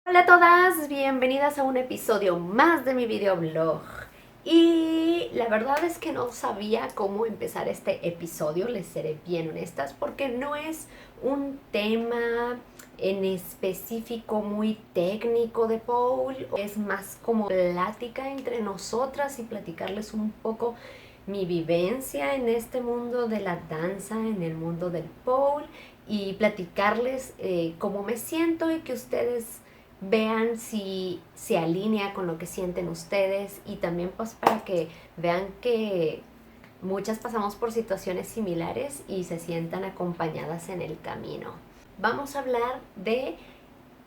Hola a todas, bienvenidas a un episodio más de mi videoblog. Y la verdad es que no sabía cómo empezar este episodio, les seré bien honestas, porque no es un tema en específico muy técnico de Paul, es más como plática entre nosotras y platicarles un poco mi vivencia en este mundo de la danza, en el mundo del pole y platicarles cómo me siento y que ustedes vean si se alinea con lo que sienten ustedes y también pues para que vean que muchas pasamos por situaciones similares y se sientan acompañadas en el camino. Vamos a hablar de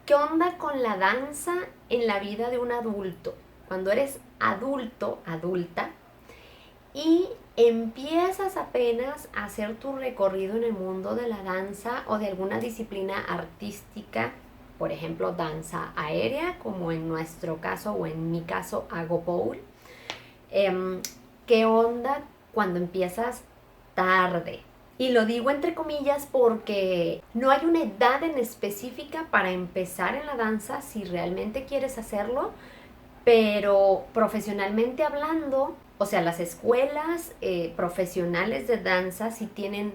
qué onda con la danza en la vida de un adulto. Cuando eres adulto, adulta, y empiezas apenas a hacer tu recorrido en el mundo de la danza o de alguna disciplina artística, por ejemplo danza aérea, como en nuestro caso o en mi caso hago pole. ¿Qué onda cuando empiezas tarde? Y lo digo entre comillas porque no hay una edad en específica para empezar en la danza si realmente quieres hacerlo, pero profesionalmente hablando, o sea, las escuelas profesionales de danza sí tienen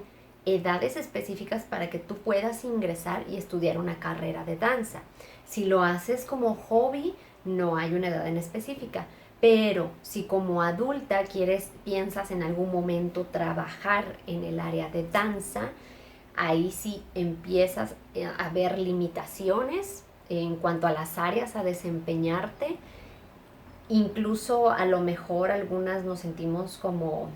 edades específicas para que tú puedas ingresar y estudiar una carrera de danza. Si lo haces como hobby, no hay una edad en específica. Pero si como adulta piensas en algún momento trabajar en el área de danza, ahí sí empiezas a ver limitaciones en cuanto a las áreas a desempeñarte. Incluso a lo mejor algunas nos sentimos como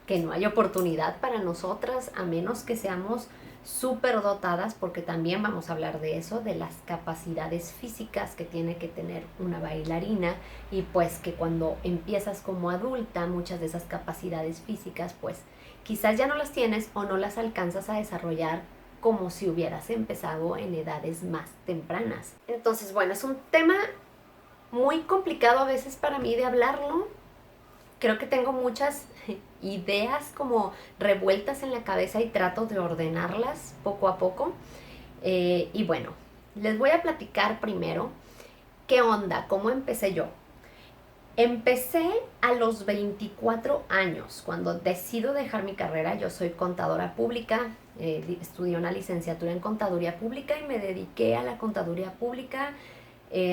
que no hay oportunidad para nosotras a menos que seamos súper dotadas, porque también vamos a hablar de eso, de las capacidades físicas que tiene que tener una bailarina y pues que cuando empiezas como adulta muchas de esas capacidades físicas pues quizás ya no las tienes o no las alcanzas a desarrollar como si hubieras empezado en edades más tempranas. Entonces, bueno, es un tema muy complicado a veces para mí de hablarlo. Creo que tengo muchas ideas como revueltas en la cabeza y trato de ordenarlas poco a poco. Y bueno, les voy a platicar primero qué onda, cómo empecé yo. Empecé a los 24 años, cuando decido dejar mi carrera. Yo soy contadora pública, estudié una licenciatura en contaduría pública y me dediqué a la contaduría pública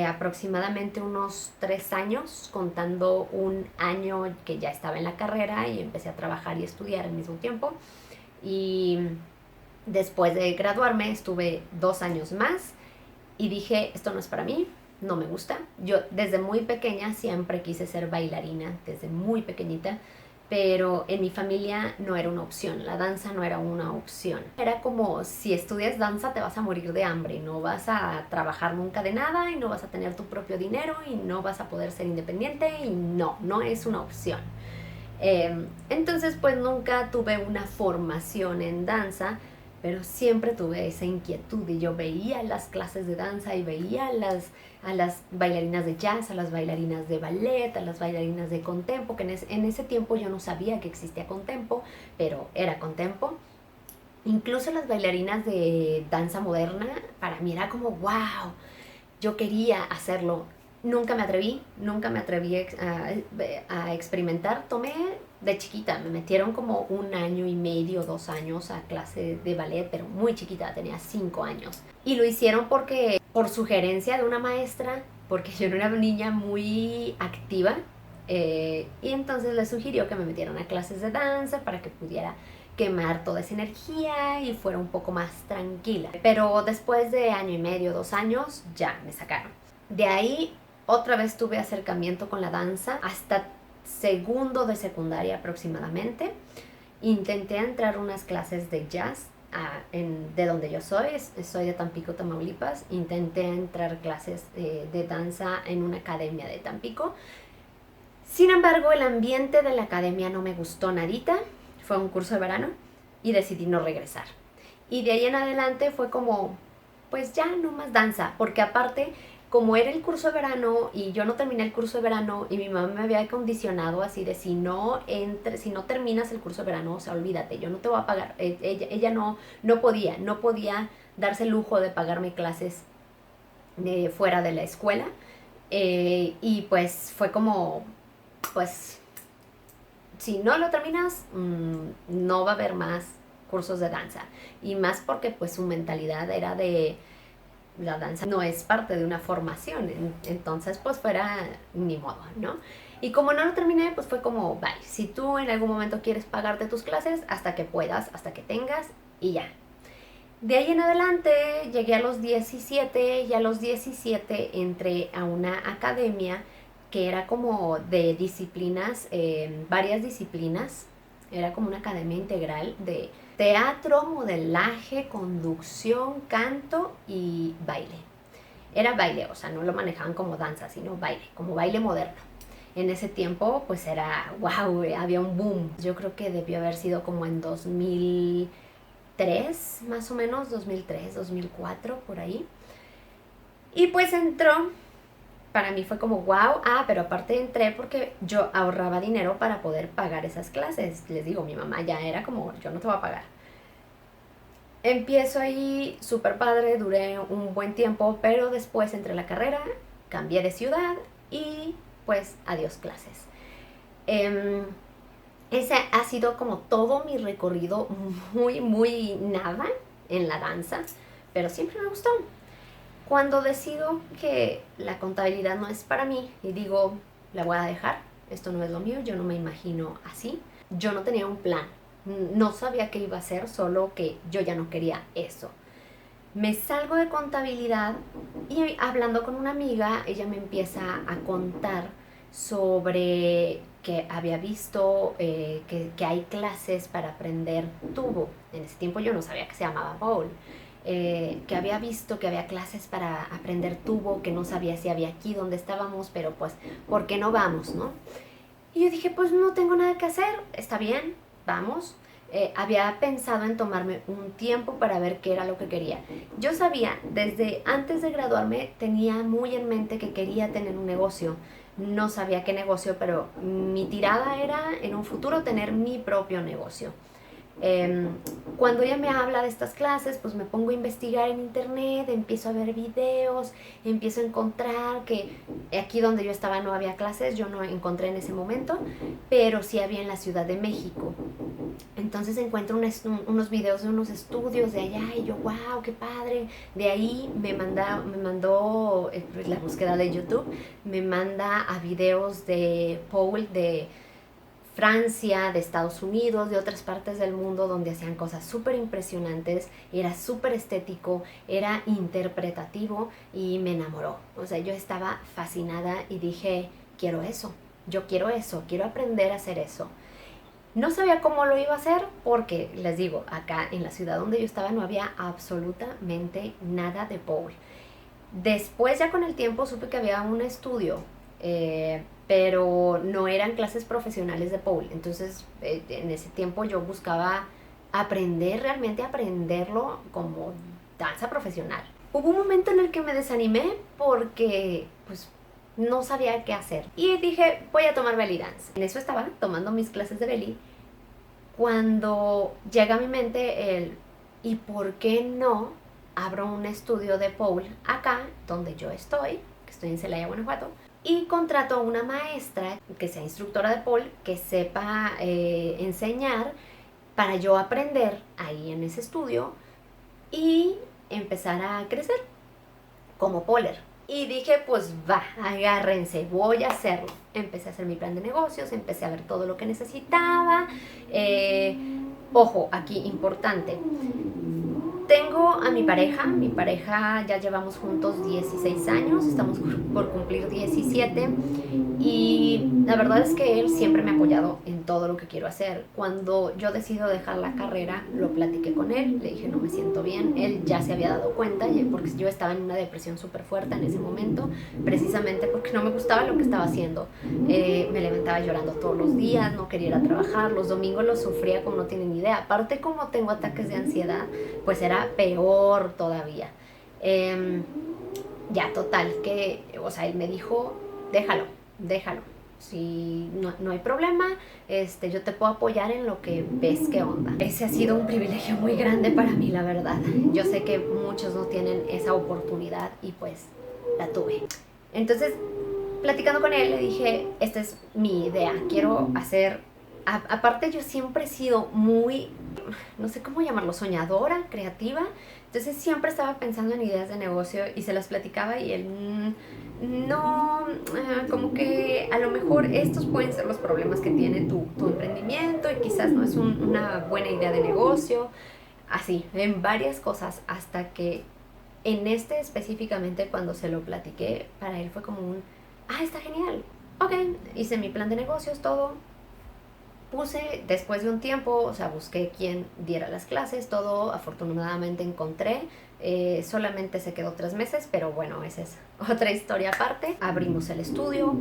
aproximadamente unos 3 años, contando un año que ya estaba en la carrera y empecé a trabajar y estudiar al mismo tiempo. Y después de graduarme estuve 2 años más y dije, esto no es para mí, no me gusta. Yo desde muy pequeña siempre quise ser bailarina, desde muy pequeñita, pero en mi familia no era una opción, la danza no era una opción. Era como si estudias danza te vas a morir de hambre, no vas a trabajar nunca de nada y no vas a tener tu propio dinero y no vas a poder ser independiente y no es una opción. Entonces pues nunca tuve una formación en danza, pero siempre tuve esa inquietud y yo veía las clases de danza y veía a las bailarinas de jazz, a las bailarinas de ballet, a las bailarinas de contempo, que en ese tiempo yo no sabía que existía contempo, pero era contempo. Incluso las bailarinas de danza moderna, para mí era como, wow, yo quería hacerlo. Nunca me atreví a experimentar. Tomé de chiquita, me metieron como 1 año y medio, 2 años a clase de ballet, pero muy chiquita, tenía 5 años. Y lo hicieron por sugerencia de una maestra, porque yo no era una niña muy activa. Y entonces le sugirió que me metieran a clases de danza para que pudiera quemar toda esa energía y fuera un poco más tranquila. Pero después de 1 año y medio, 2 años, ya me sacaron. De ahí otra vez tuve acercamiento con la danza hasta segundo de secundaria aproximadamente. Intenté entrar a unas clases de jazz de donde yo soy de Tampico, Tamaulipas. Intenté entrar a clases de danza en una academia de Tampico. Sin embargo, el ambiente de la academia no me gustó nadita. Fue un curso de verano y decidí no regresar. Y de ahí en adelante fue como, pues ya no más danza, porque aparte, como era el curso de verano y yo no terminé el curso de verano y mi mamá me había condicionado así de si no terminas el curso de verano, o sea, olvídate, yo no te voy a pagar. Ella no podía darse el lujo de pagarme clases fuera de la escuela. Y pues fue como, pues, si no lo terminas, no va a haber más cursos de danza. Y más porque pues su mentalidad era de la danza no es parte de una formación, entonces pues fuera ni modo, ¿no? Y como no lo terminé, pues fue como, bye, si tú en algún momento quieres pagarte tus clases, hasta que puedas, hasta que tengas, y ya. De ahí en adelante llegué a los 17 y a los 17 entré a una academia que era como de disciplinas, varias disciplinas, era como una academia integral de teatro, modelaje, conducción, canto y baile. Era baile, o sea, no lo manejaban como danza, sino baile, como baile moderno. En ese tiempo, pues era, wow, había un boom. Yo creo que debió haber sido como en 2003, más o menos, 2003, 2004, por ahí. Y pues entró, para mí fue como wow, pero aparte entré porque yo ahorraba dinero para poder pagar esas clases. Les digo, mi mamá ya era como, yo no te voy a pagar. Empiezo ahí súper padre, duré un buen tiempo, pero después entré a la carrera, cambié de ciudad y pues adiós clases. Ese ha sido como todo mi recorrido, muy nada en la danza, pero siempre me gustó. Cuando decido que la contabilidad no es para mí y digo, la voy a dejar, esto no es lo mío, yo no me imagino así, yo no tenía un plan, no sabía qué iba a hacer, solo que yo ya no quería eso. Me salgo de contabilidad y hablando con una amiga, ella me empieza a contar sobre que había visto que hay clases para aprender tubo. En ese tiempo yo no sabía que se llamaba bowl. Que había visto que había clases para aprender tubo, que no sabía si había aquí donde estábamos, pero pues, ¿por qué no vamos, no? Y yo dije, pues no tengo nada que hacer, está bien, vamos. Había pensado en tomarme un tiempo para ver qué era lo que quería. Yo sabía, desde antes de graduarme, tenía muy en mente que quería tener un negocio. No sabía qué negocio, pero mi tirada era en un futuro tener mi propio negocio. Eh, Cuando ella me habla de estas clases, pues me pongo a investigar en internet, empiezo a ver videos, empiezo a encontrar que aquí donde yo estaba no había clases, yo no encontré en ese momento, pero sí había en la Ciudad de México. Entonces encuentro unos videos de unos estudios de allá y yo, wow, qué padre. De ahí me mandó la búsqueda de YouTube, me manda a videos de Paul, de Francia, de Estados Unidos, de otras partes del mundo donde hacían cosas súper impresionantes, era súper estético, era interpretativo y me enamoró. O sea, yo estaba fascinada y dije, quiero eso, yo quiero eso, quiero aprender a hacer eso. No sabía cómo lo iba a hacer porque, les digo, acá en la ciudad donde yo estaba no había absolutamente nada de pole. Después ya con el tiempo supe que había un estudio, pero no eran clases profesionales de pole. Entonces en ese tiempo yo buscaba aprender, realmente aprenderlo como danza profesional. Hubo un momento en el que me desanimé porque pues no sabía qué hacer. Y dije, voy a tomar belly dance. En eso estaba tomando mis clases de belly cuando llega a mi mente el, ¿y por qué no abro un estudio de pole acá donde yo estoy, que estoy en Celaya, Guanajuato, y contrato a una maestra que sea instructora de pole, que sepa enseñar para yo aprender ahí en ese estudio y empezar a crecer como poler? Y dije, pues va, agárrense, voy a hacerlo. Empecé a hacer mi plan de negocios, empecé a ver todo lo que necesitaba. Ojo, aquí importante. Tengo a mi pareja ya llevamos juntos 16 años, estamos por cumplir 17 y la verdad es que él siempre me ha apoyado en todo lo que quiero hacer. Cuando yo decido dejar la carrera, lo platiqué con él, le dije no me siento bien, él ya se había dado cuenta porque yo estaba en una depresión súper fuerte en ese momento, precisamente porque no me gustaba lo que estaba haciendo. Me levantaba llorando todos los días, no quería ir a trabajar, los domingos los sufría como no tienen idea, aparte como tengo ataques de ansiedad, pues era peor todavía. Ya, total, que, o sea, él me dijo, déjalo. Si no hay problema, yo te puedo apoyar en lo que ves que onda. Ese ha sido un privilegio muy grande para mí, la verdad. Yo sé que muchos no tienen esa oportunidad y pues la tuve. Entonces, platicando con él, le dije, esta es mi idea, quiero hacer... Aparte, yo siempre he sido muy, no sé cómo llamarlo, soñadora, creativa. Entonces siempre estaba pensando en ideas de negocio y se las platicaba y él, no, como que a lo mejor estos pueden ser los problemas que tiene tu emprendimiento y quizás no es una buena idea de negocio. Así, en varias cosas, hasta que en este específicamente cuando se lo platiqué, para él fue como está genial. Ok, hice mi plan de negocios, todo. Puse, después de un tiempo, o sea, busqué quién diera las clases, todo, afortunadamente encontré. Solamente se quedó 3 meses, pero bueno, esa es otra historia aparte. Abrimos el estudio,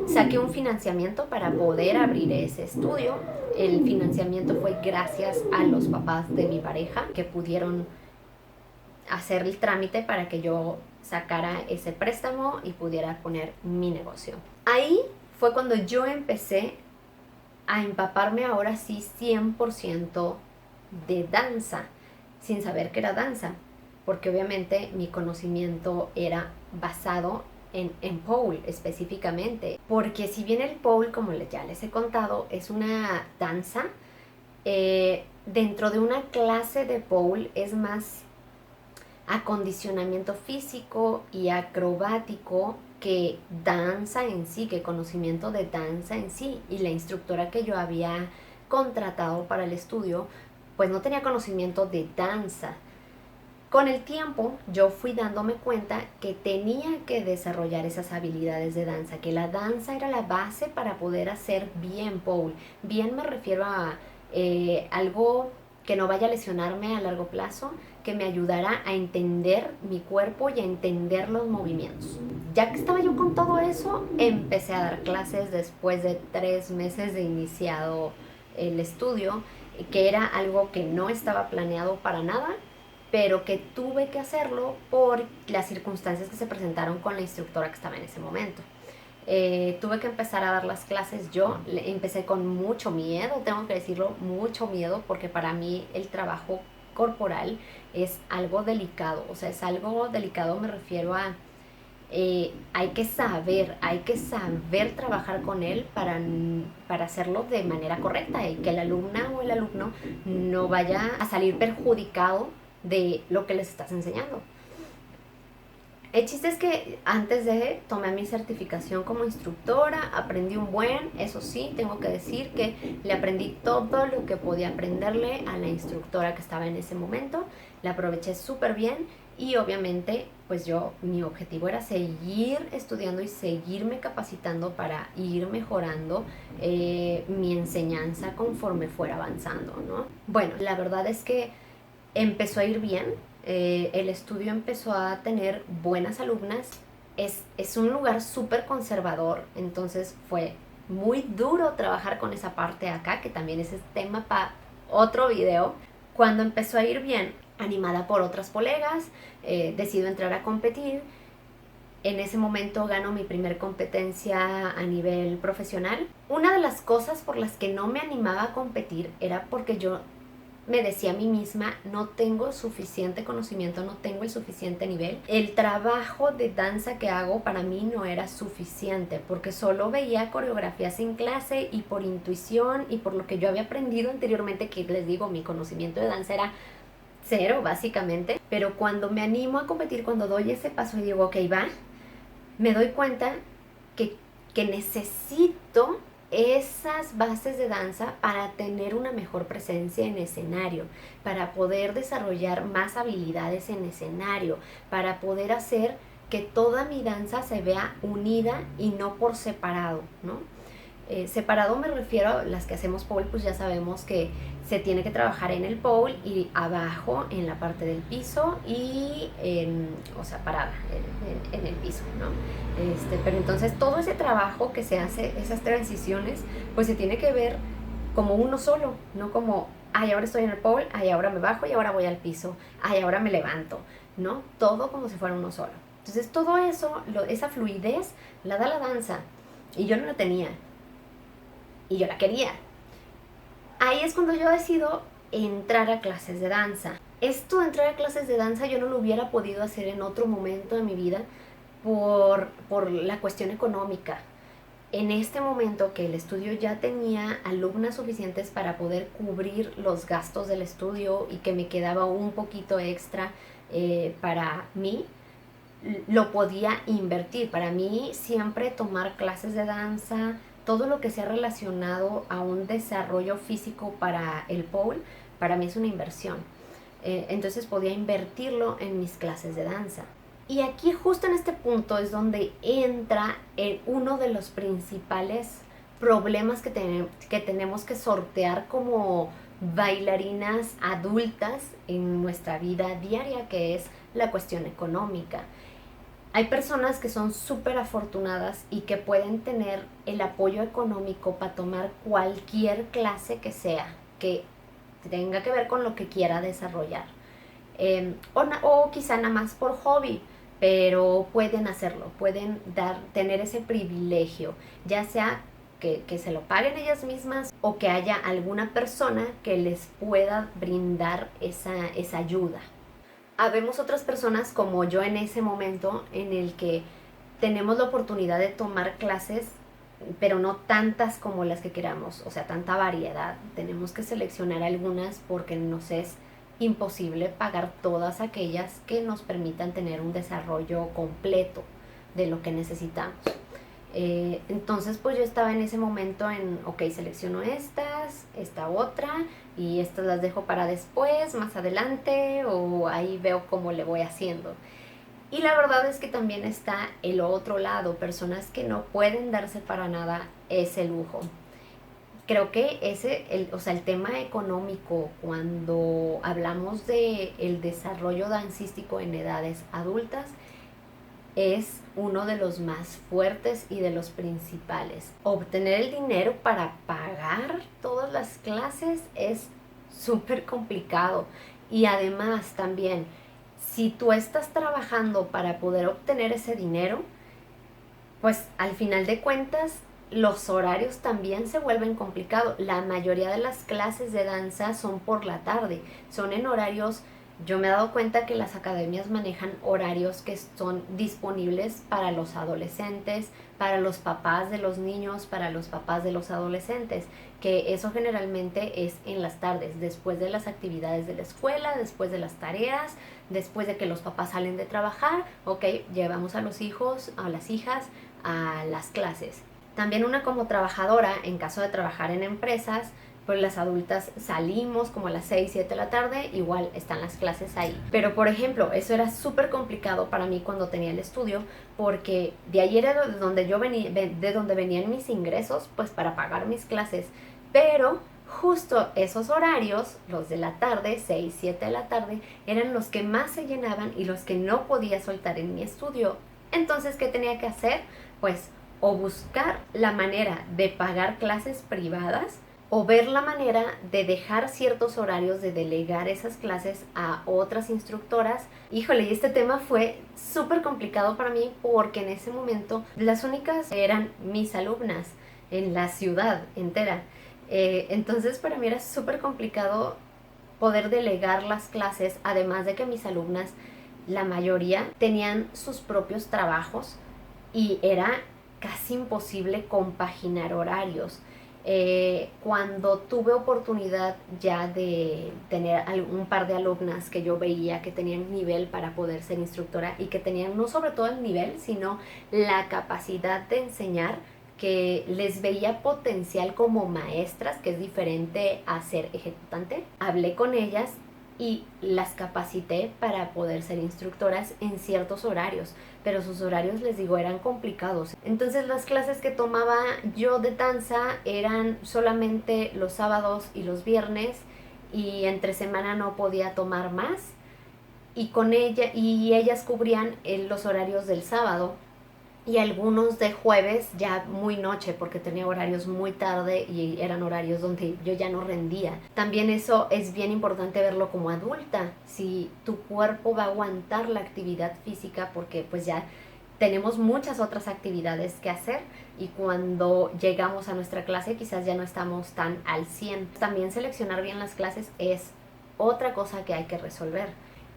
saqué un financiamiento para poder abrir ese estudio. El financiamiento fue gracias a los papás de mi pareja que pudieron hacer el trámite para que yo sacara ese préstamo y pudiera poner mi negocio. Ahí fue cuando yo empecé a empaparme ahora sí 100% de danza, sin saber que era danza, porque obviamente mi conocimiento era basado en pole específicamente, porque si bien el pole, como ya les he contado, es una danza, dentro de una clase de pole es más acondicionamiento físico y acrobático que danza en sí, que conocimiento de danza en sí. Y la instructora que yo había contratado para el estudio, pues no tenía conocimiento de danza. Con el tiempo yo fui dándome cuenta que tenía que desarrollar esas habilidades de danza, que la danza era la base para poder hacer bien pole. Bien me refiero a algo que no vaya a lesionarme a largo plazo, que me ayudara a entender mi cuerpo y a entender los movimientos. Ya que estaba yo con todo eso, empecé a dar clases después de 3 meses de iniciado el estudio, que era algo que no estaba planeado para nada, pero que tuve que hacerlo por las circunstancias que se presentaron con la instructora que estaba en ese momento. Tuve que empezar a dar las clases yo, empecé con mucho miedo, tengo que decirlo, mucho miedo, porque para mí el trabajo corporal es algo delicado, o sea, es algo delicado, me refiero a, hay que saber trabajar con él para hacerlo de manera correcta y que la alumna o el alumno no vaya a salir perjudicado de lo que les estás enseñando. El chiste es que antes de tomé mi certificación como instructora, aprendí un buen, eso sí, tengo que decir que le aprendí todo lo que podía aprenderle a la instructora que estaba en ese momento, la aproveché súper bien y obviamente pues mi objetivo era seguir estudiando y seguirme capacitando para ir mejorando mi enseñanza conforme fuera avanzando, ¿no? Bueno, la verdad es que empezó a ir bien. El estudio empezó a tener buenas alumnas. Es un lugar súper conservador, entonces fue muy duro trabajar con esa parte acá, que también es tema para otro video. Cuando empezó a ir bien, animada por otras colegas, decido entrar a competir. En ese momento gano mi primer competencia a nivel profesional. Una de las cosas por las que no me animaba a competir era porque yo me decía a mí misma, no tengo suficiente conocimiento, no tengo el suficiente nivel. El trabajo de danza que hago para mí no era suficiente, porque solo veía coreografías en clase y por intuición y por lo que yo había aprendido anteriormente, que les digo, mi conocimiento de danza era cero básicamente. Pero cuando me animo a competir, cuando doy ese paso y digo, ok, va, me doy cuenta que necesito esas bases de danza para tener una mejor presencia en escenario, para poder desarrollar más habilidades en escenario, para poder hacer que toda mi danza se vea unida y no por separado, ¿no? Separado me refiero a las que hacemos pole, pues ya sabemos que se tiene que trabajar en el pole y abajo en la parte del piso y o sea, parada en el piso, ¿no? Pero entonces todo ese trabajo que se hace, esas transiciones, pues se tiene que ver como uno solo, no como, ay, ahora estoy en el pole, ay, ahora me bajo y ahora voy al piso, ay, ahora me levanto, ¿no? Todo como si fuera uno solo. Entonces todo eso, esa fluidez la da la danza y yo no la tenía. Y yo la quería. Ahí es cuando yo decido entrar a clases de danza. Esto de entrar a clases de danza yo no lo hubiera podido hacer en otro momento de mi vida por la cuestión económica. En este momento que el estudio ya tenía alumnas suficientes para poder cubrir los gastos del estudio y que me quedaba un poquito extra para mí, lo podía invertir. Para mí siempre tomar clases de danza, todo lo que sea relacionado a un desarrollo físico para el pole, para mí es una inversión. Entonces podía invertirlo en mis clases de danza. Y aquí justo en este punto es donde entra uno de los principales problemas que tenemos que sortear como bailarinas adultas en nuestra vida diaria, que es la cuestión económica. Hay personas que son súper afortunadas y que pueden tener el apoyo económico para tomar cualquier clase que sea, que tenga que ver con lo que quiera desarrollar. O quizá nada más por hobby, pero pueden hacerlo, pueden tener ese privilegio, ya sea que se lo paguen ellas mismas o que haya alguna persona que les pueda brindar esa ayuda. Habemos otras personas como yo en ese momento en el que tenemos la oportunidad de tomar clases, pero no tantas como las que queramos, o sea, tanta variedad. Tenemos que seleccionar algunas porque nos es imposible pagar todas aquellas que nos permitan tener un desarrollo completo de lo que necesitamos. Entonces pues yo estaba en ese momento ok, selecciono esta otra y estas las dejo para después, más adelante, o ahí veo cómo le voy haciendo. Y la verdad es que también está el otro lado, personas que no pueden darse para nada ese lujo. Creo que el tema económico, cuando hablamos de el desarrollo dancístico en edades adultas, es uno de los más fuertes y de los principales. Obtener el dinero para pagar todas las clases es súper complicado. Y además también, si tú estás trabajando para poder obtener ese dinero, pues al final de cuentas los horarios también se vuelven complicados. La mayoría de las clases de danza son por la tarde, son en horarios. Yo me he dado cuenta que las academias manejan horarios que son disponibles para los adolescentes, para los papás de los niños, para los papás de los adolescentes, que eso generalmente es en las tardes, después de las actividades de la escuela, después de las tareas, después de que los papás salen de trabajar, ok, llevamos a los hijos, a las hijas, a las clases. También una como trabajadora, en caso de trabajar en empresas, pues las adultas salimos como a las 6, 7 de la tarde, igual están las clases ahí. Pero por ejemplo, eso era súper complicado para mí cuando tenía el estudio, porque de ahí era de donde venían mis ingresos, pues para pagar mis clases. Pero justo esos horarios, los de la tarde, 6, 7 de la tarde, eran los que más se llenaban y los que no podía soltar en mi estudio. Entonces, ¿qué tenía que hacer? Pues o buscar la manera de pagar clases privadas, o ver la manera de dejar ciertos horarios, de delegar esas clases a otras instructoras. Híjole, y este tema fue súper complicado para mí porque en ese momento las únicas eran mis alumnas en la ciudad entera. Entonces para mí era súper complicado poder delegar las clases, además de que mis alumnas, la mayoría, tenían sus propios trabajos y era casi imposible compaginar horarios. Cuando tuve oportunidad ya de tener un par de alumnas que yo veía que tenían nivel para poder ser instructora y que tenían no sobre todo el nivel, sino la capacidad de enseñar, que les veía potencial como maestras, que es diferente a ser ejecutante, hablé con ellas y las capacité para poder ser instructoras en ciertos horarios, pero sus horarios, les digo, eran complicados. Entonces las clases que tomaba yo de danza eran solamente los sábados y los viernes, y entre semana no podía tomar más, y ellas cubrían los horarios del sábado y algunos de jueves ya muy noche, porque tenía horarios muy tarde y eran horarios donde yo ya no rendía. También eso es bien importante verlo como adulta, si tu cuerpo va a aguantar la actividad física, porque pues ya tenemos muchas otras actividades que hacer y cuando llegamos a nuestra clase quizás ya no estamos tan al 100. También seleccionar bien las clases es otra cosa que hay que resolver.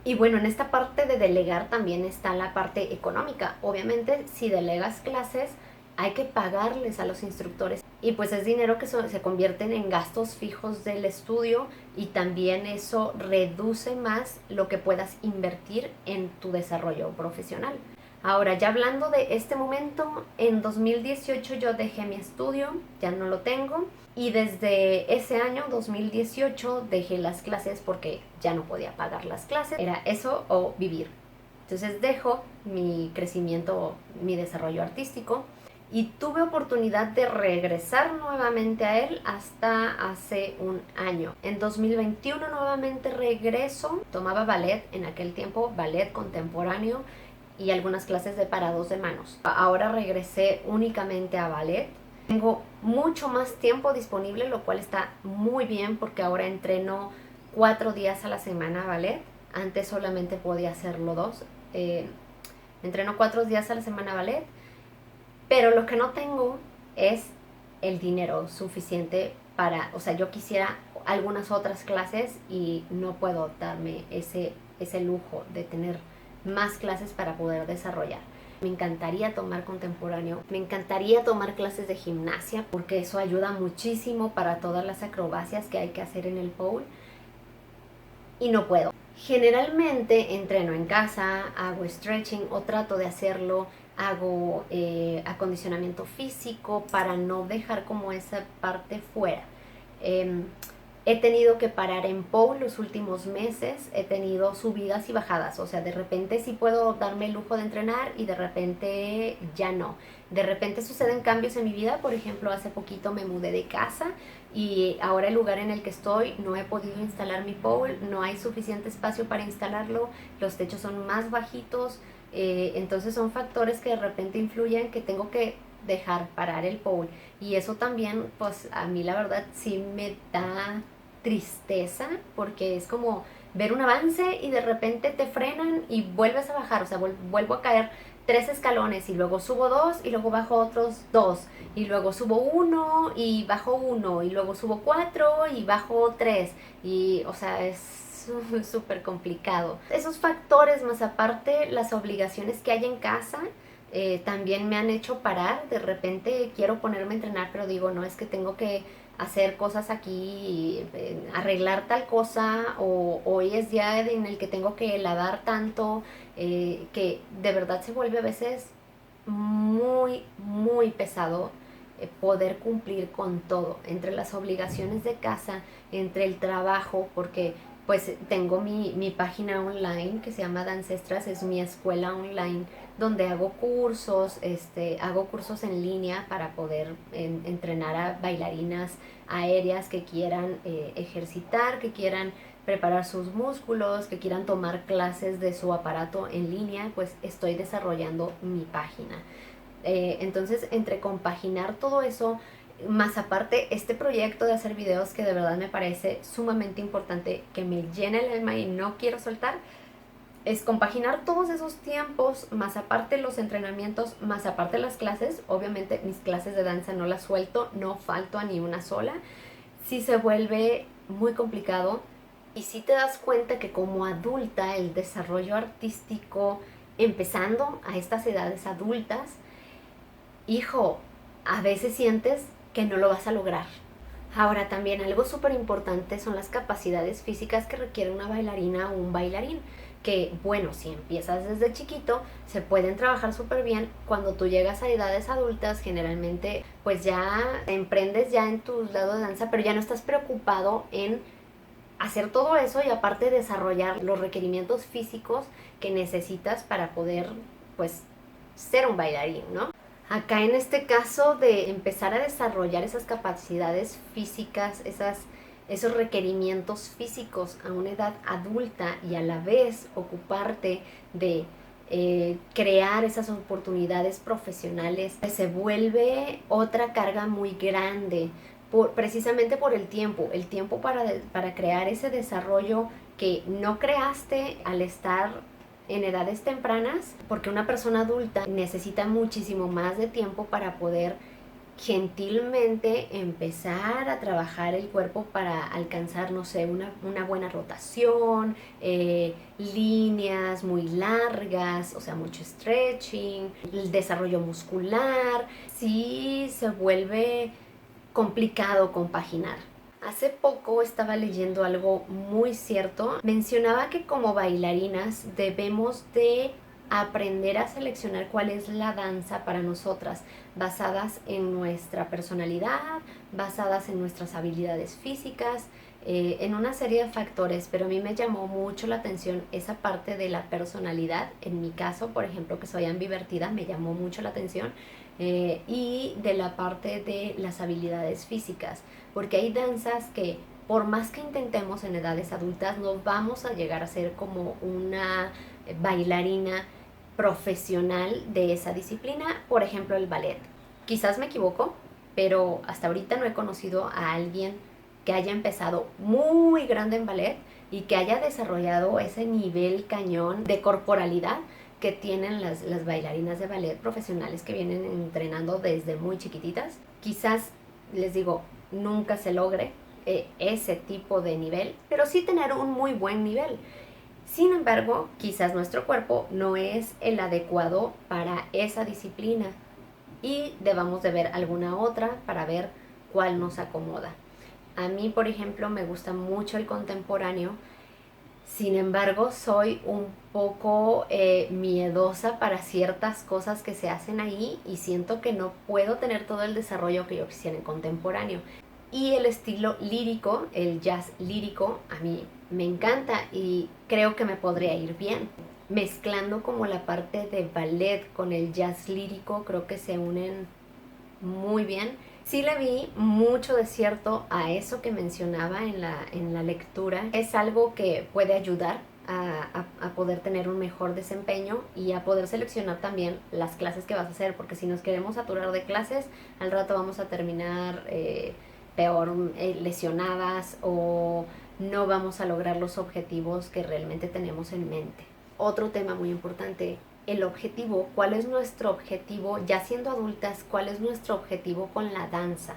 Y bueno, en esta parte de delegar también está la parte económica. Obviamente, si delegas clases, hay que pagarles a los instructores. Y pues es dinero que se convierten en gastos fijos del estudio, y también eso reduce más lo que puedas invertir en tu desarrollo profesional. Ahora, ya hablando de este momento, en 2018 yo dejé mi estudio, ya no lo tengo, y desde ese año, 2018, dejé las clases porque ya no podía pagar las clases. Era eso o vivir. Entonces dejo mi crecimiento, mi desarrollo artístico, y tuve oportunidad de regresar nuevamente a él hasta hace un año. En 2021 nuevamente regreso. Tomaba ballet en aquel tiempo, ballet contemporáneo y algunas clases de parados de manos. Ahora regresé únicamente a ballet. Tengo mucho más tiempo disponible, lo cual está muy bien porque ahora entreno 4 días a la semana ballet. Antes solamente podía hacerlo 2. Entreno 4 días a la semana ballet, pero lo que no tengo es el dinero suficiente para, o sea, yo quisiera algunas otras clases y no puedo darme ese lujo de tener más clases para poder desarrollar. Me encantaría tomar contemporáneo, me encantaría tomar clases de gimnasia porque eso ayuda muchísimo para todas las acrobacias que hay que hacer en el pole, y no puedo. Generalmente entreno en casa, hago stretching o trato de hacerlo, hago acondicionamiento físico para no dejar como esa parte fuera. He tenido que parar en pole los últimos meses, he tenido subidas y bajadas, o sea, de repente sí puedo darme el lujo de entrenar y de repente ya no. De repente suceden cambios en mi vida, por ejemplo, hace poquito me mudé de casa y ahora el lugar en el que estoy no he podido instalar mi pole, no hay suficiente espacio para instalarlo, los techos son más bajitos, entonces son factores que de repente influyen que tengo que dejar parar el pole, y eso también pues a mí la verdad sí me da tristeza porque es como ver un avance y de repente te frenan y vuelves a bajar, o sea, vuelvo a caer 3 escalones y luego subo 2 y luego bajo otros 2 y luego subo 1 y bajo 1 y luego subo 4 y bajo 3, y o sea es súper complicado. Esos factores más aparte las obligaciones que hay en casa también me han hecho parar. De repente quiero ponerme a entrenar, pero digo, no, es que tengo que hacer cosas aquí, arreglar tal cosa, o hoy es día en el que tengo que lavar tanto, que de verdad se vuelve a veces muy, muy pesado poder cumplir con todo, entre las obligaciones de casa, entre el trabajo, porque pues tengo mi página online que se llama Dancestras, es mi escuela online donde hago cursos en línea para poder entrenar a bailarinas aéreas que quieran ejercitar, que quieran preparar sus músculos, que quieran tomar clases de su aparato en línea. Pues estoy desarrollando mi página. Entonces, entre compaginar todo eso, más aparte este proyecto de hacer videos que de verdad me parece sumamente importante, que me llena el alma y no quiero soltar, es compaginar todos esos tiempos, más aparte los entrenamientos, más aparte las clases. Obviamente mis clases de danza no las suelto, no falto a ni una sola. Sí se vuelve muy complicado, y sí te das cuenta que como adulta el desarrollo artístico, empezando a estas edades adultas, hijo, a veces sientes que no lo vas a lograr. Ahora también algo súper importante son las capacidades físicas que requiere una bailarina o un bailarín, que bueno, si empiezas desde chiquito se pueden trabajar súper bien. Cuando tú llegas a edades adultas generalmente pues ya emprendes ya en tu lado de danza, pero ya no estás preocupado en hacer todo eso y aparte desarrollar los requerimientos físicos que necesitas para poder pues ser un bailarín, ¿no? Acá en este caso de empezar a desarrollar esas capacidades físicas, esos requerimientos físicos a una edad adulta, y a la vez ocuparte de crear esas oportunidades profesionales, se vuelve otra carga muy grande, precisamente por el tiempo para crear ese desarrollo que no creaste al estar en edades tempranas, porque una persona adulta necesita muchísimo más de tiempo para poder gentilmente empezar a trabajar el cuerpo para alcanzar, no sé, una buena rotación, líneas muy largas, o sea, mucho stretching, el desarrollo muscular, sí se vuelve complicado compaginar. Hace poco estaba leyendo algo muy cierto. Mencionaba que como bailarinas debemos de aprender a seleccionar cuál es la danza para nosotras, basadas en nuestra personalidad, basadas en nuestras habilidades físicas, en una serie de factores, pero a mí me llamó mucho la atención esa parte de la personalidad. En mi caso, por ejemplo, que soy ambivertida, me llamó mucho la atención, y de la parte de las habilidades físicas, porque hay danzas que por más que intentemos en edades adultas no vamos a llegar a ser como una bailarina profesional de esa disciplina. Por ejemplo, el ballet. Quizás me equivoco, pero hasta ahorita no he conocido a alguien que haya empezado muy grande en ballet y que haya desarrollado ese nivel cañón de corporalidad que tienen las bailarinas de ballet profesionales que vienen entrenando desde muy chiquititas. Quizás, les digo, nunca se logre ese tipo de nivel, pero sí tener un muy buen nivel. Sin embargo, quizás nuestro cuerpo no es el adecuado para esa disciplina y debamos de ver alguna otra para ver cuál nos acomoda. A mí, por ejemplo, me gusta mucho el contemporáneo. Sin embargo, soy un poco miedosa para ciertas cosas que se hacen ahí y siento que no puedo tener todo el desarrollo que yo quisiera en contemporáneo. Y el estilo lírico, el jazz lírico, a mí me encanta y creo que me podría ir bien. Mezclando como la parte de ballet con el jazz lírico, creo que se unen muy bien. Sí le vi mucho de cierto a eso que mencionaba en la lectura. Es algo que puede ayudar a poder tener un mejor desempeño y a poder seleccionar también las clases que vas a hacer, porque si nos queremos saturar de clases, al rato vamos a terminar peor, lesionadas, o no vamos a lograr los objetivos que realmente tenemos en mente. Otro tema muy importante, el objetivo. ¿Cuál es nuestro objetivo ya siendo adultas? ¿Cuál es nuestro objetivo con la danza?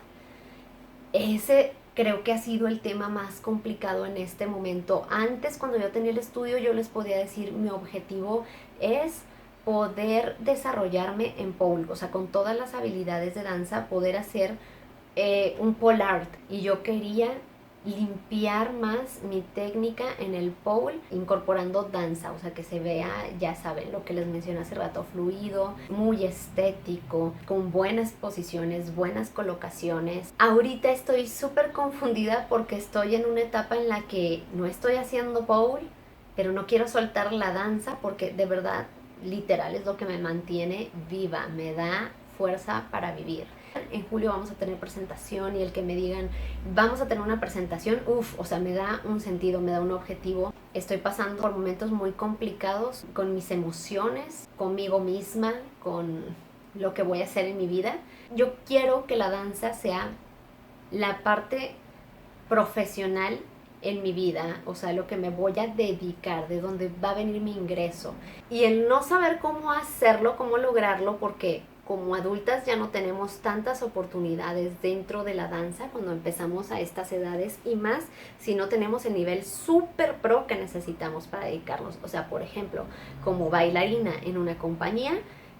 Ese creo que ha sido el tema más complicado en este momento. Antes, cuando yo tenía el estudio, yo les podía decir, mi objetivo es poder desarrollarme en pole, o sea, con todas las habilidades de danza, poder hacer un pole art. Y yo quería limpiar más mi técnica en el pole incorporando danza, o sea, que se vea, ya saben, lo que les mencioné hace rato, fluido, muy estético, con buenas posiciones, buenas colocaciones. Ahorita estoy súper confundida porque estoy en una etapa en la que no estoy haciendo pole, pero no quiero soltar la danza porque de verdad, literal, es lo que me mantiene viva, me da fuerza para vivir. En julio vamos a tener presentación y el que me digan vamos a tener una presentación, o sea, me da un sentido, me da un objetivo. Estoy pasando por momentos muy complicados con mis emociones, conmigo misma, con lo que voy a hacer en mi vida. Yo quiero que la danza sea la parte profesional en mi vida, o sea, lo que me voy a dedicar, de donde va a venir mi ingreso. Y el no saber cómo hacerlo, cómo lograrlo, porque como adultas ya no tenemos tantas oportunidades dentro de la danza cuando empezamos a estas edades, y más si no tenemos el nivel super pro que necesitamos para dedicarnos. O sea, por ejemplo, como bailarina en una compañía,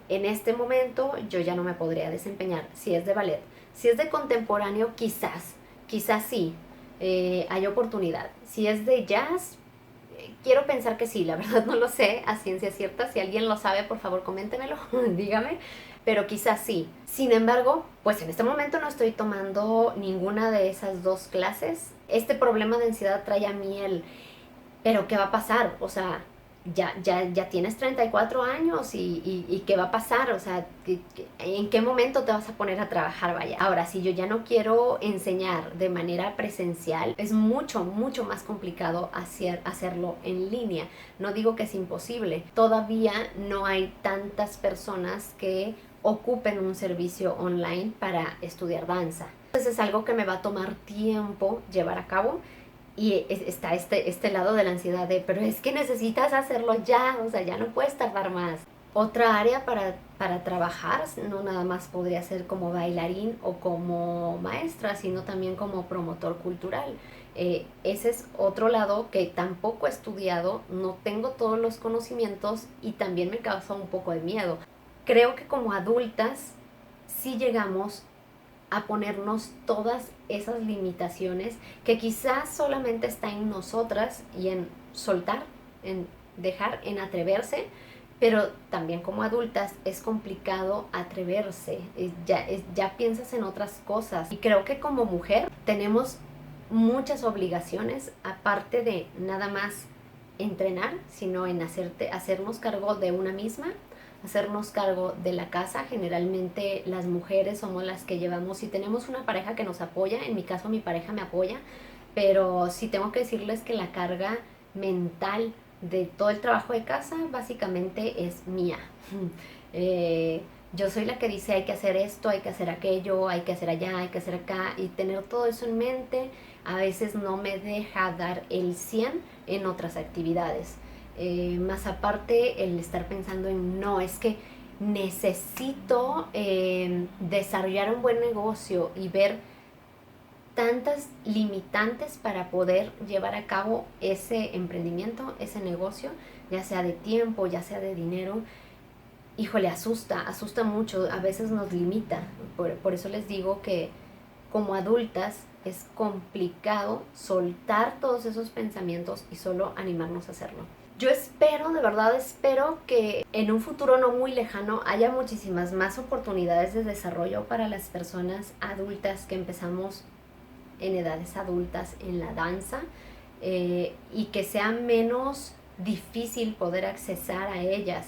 en este momento yo ya no me podría desempeñar si es de ballet. Si es de contemporáneo, quizás sí, hay oportunidad. Si es de jazz, quiero pensar que sí, la verdad no lo sé a ciencia cierta. Si alguien lo sabe, por favor coméntemelo, dígame, pero quizás sí. Sin embargo, pues en este momento no estoy tomando ninguna de esas dos clases. Este problema de ansiedad trae a mí pero ¿qué va a pasar? O sea, ya tienes 34 años y ¿qué va a pasar? O sea, ¿en qué momento te vas a poner a trabajar? Vaya. Ahora, si yo ya no quiero enseñar de manera presencial, es mucho más complicado hacerlo en línea. No digo que es imposible. Todavía no hay tantas personas que ocupen un servicio online para estudiar danza. Entonces es algo que me va a tomar tiempo llevar a cabo. Y está este lado de la ansiedad de, pero es que necesitas hacerlo ya, o sea, ya no puedes tardar más. otra área para trabajar. No nada más podría ser como bailarín o como maestra, sino también como promotor cultural. Ese es otro lado que tampoco he estudiado, no tengo todos los conocimientos y también me causa un poco de miedo. Creo que como adultas sí llegamos a ponernos todas esas limitaciones que quizás solamente está en nosotras y en soltar, en dejar, en atreverse, pero también como adultas es complicado atreverse, ya piensas en otras cosas. Y creo que como mujer tenemos muchas obligaciones, aparte de nada más entrenar, sino en hacernos cargo de una misma, hacernos cargo de la casa. Generalmente las mujeres somos las que llevamos, si tenemos una pareja que nos apoya, en mi caso mi pareja me apoya, pero sí tengo que decirles que la carga mental de todo el trabajo de casa básicamente es mía. Yo soy la que dice hay que hacer esto, hay que hacer aquello, hay que hacer allá, hay que hacer acá, y tener todo eso en mente a veces no me deja dar el 100 en otras actividades. Más aparte el estar pensando en no, es que necesito desarrollar un buen negocio y ver tantas limitantes para poder llevar a cabo ese emprendimiento, ese negocio, ya sea de tiempo, ya sea de dinero. Híjole, asusta mucho, a veces nos limita. Por eso les digo que como adultas es complicado soltar todos esos pensamientos y solo animarnos a hacerlo. Yo espero, de verdad espero que en un futuro no muy lejano haya muchísimas más oportunidades de desarrollo para las personas adultas que empezamos en edades adultas en la danza, y que sea menos difícil poder accesar a ellas.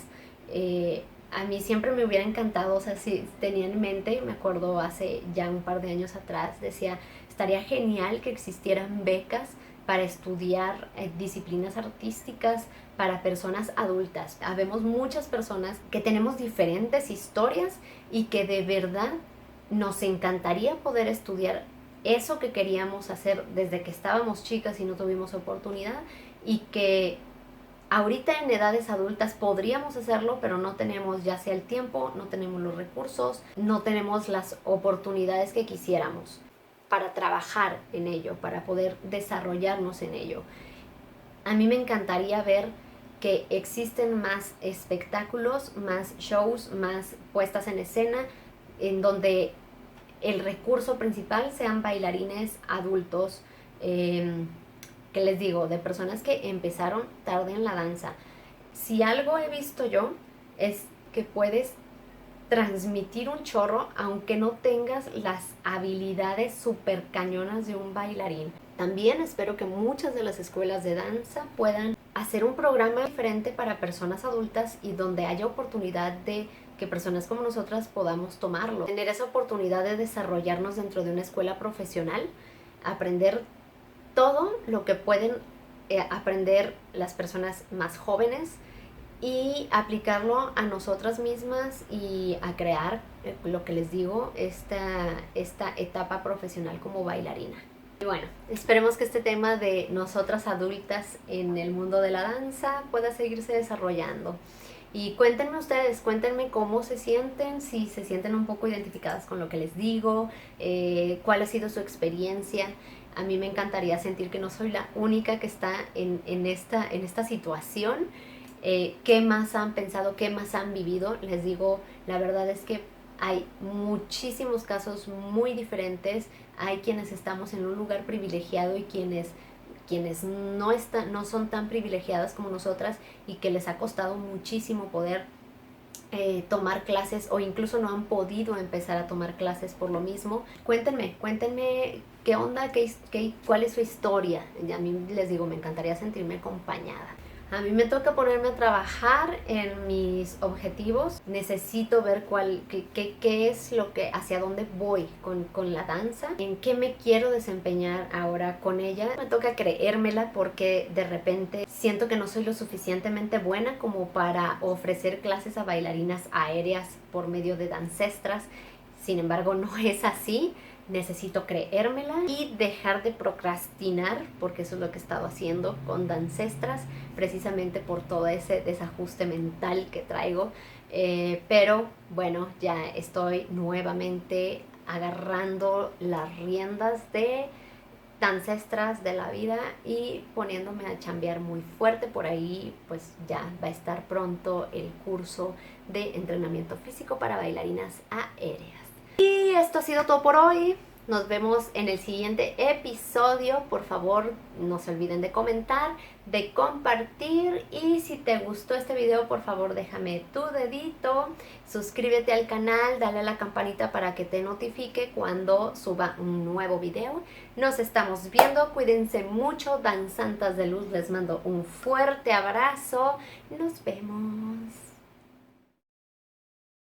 A mí siempre me hubiera encantado, o sea, si tenía en mente, me acuerdo hace ya un par de años atrás, decía, estaría genial que existieran becas para estudiar disciplinas artísticas para personas adultas. Habemos muchas personas que tenemos diferentes historias y que de verdad nos encantaría poder estudiar eso que queríamos hacer desde que estábamos chicas y no tuvimos oportunidad, y que ahorita en edades adultas podríamos hacerlo, pero no tenemos ya sea el tiempo, no tenemos los recursos, no tenemos las oportunidades que quisiéramos para trabajar en ello, para poder desarrollarnos en ello. A mí me encantaría ver que existen más espectáculos, más shows, más puestas en escena, en donde el recurso principal sean bailarines adultos, que les digo, de personas que empezaron tarde en la danza. Si algo he visto yo es que puedes transmitir un chorro aunque no tengas las habilidades súper cañonas de un bailarín. También espero que muchas de las escuelas de danza puedan hacer un programa diferente para personas adultas y donde haya oportunidad de que personas como nosotras podamos tomarlo. Tener esa oportunidad de desarrollarnos dentro de una escuela profesional, aprender todo lo que pueden aprender las personas más jóvenes y aplicarlo a nosotras mismas y a crear, lo que les digo, esta etapa profesional como bailarina. Y bueno, esperemos que este tema de nosotras adultas en el mundo de la danza pueda seguirse desarrollando. Y cuéntenme ustedes, cuéntenme cómo se sienten, si se sienten un poco identificadas con lo que les digo, cuál ha sido su experiencia. A mí me encantaría sentir que no soy la única que está en esta situación. ¿Qué más han pensado? ¿Qué más han vivido? Les digo, la verdad es que hay muchísimos casos muy diferentes. Hay quienes estamos en un lugar privilegiado y quienes no son tan privilegiadas como nosotras y que les ha costado muchísimo poder tomar clases, o incluso no han podido empezar a tomar clases por lo mismo. Cuéntenme qué onda, cuál es su historia. Y a mí les digo, me encantaría sentirme acompañada. A mí me toca ponerme a trabajar en mis objetivos. Necesito ver qué es lo que, hacia dónde voy con la danza, en qué me quiero desempeñar ahora con ella. Me toca creérmela porque de repente siento que no soy lo suficientemente buena como para ofrecer clases a bailarinas aéreas por medio de Dancestras. Sin embargo, no es así. necesito creérmela y dejar de procrastinar, porque eso es lo que he estado haciendo con Dancestras, precisamente por todo ese desajuste mental que traigo. Pero bueno, ya estoy nuevamente agarrando las riendas de Dancestras de la vida y poniéndome a chambear muy fuerte. Por ahí pues ya va a estar pronto el curso de entrenamiento físico para bailarinas aéreas. Y esto ha sido todo por hoy. Nos vemos en el siguiente episodio. Por favor, no se olviden de comentar, de compartir, y si te gustó este video, por favor déjame tu dedito, suscríbete al canal, dale a la campanita para que te notifique cuando suba un nuevo video. Nos estamos viendo, cuídense mucho, danzantas de luz, les mando un fuerte abrazo. Nos vemos.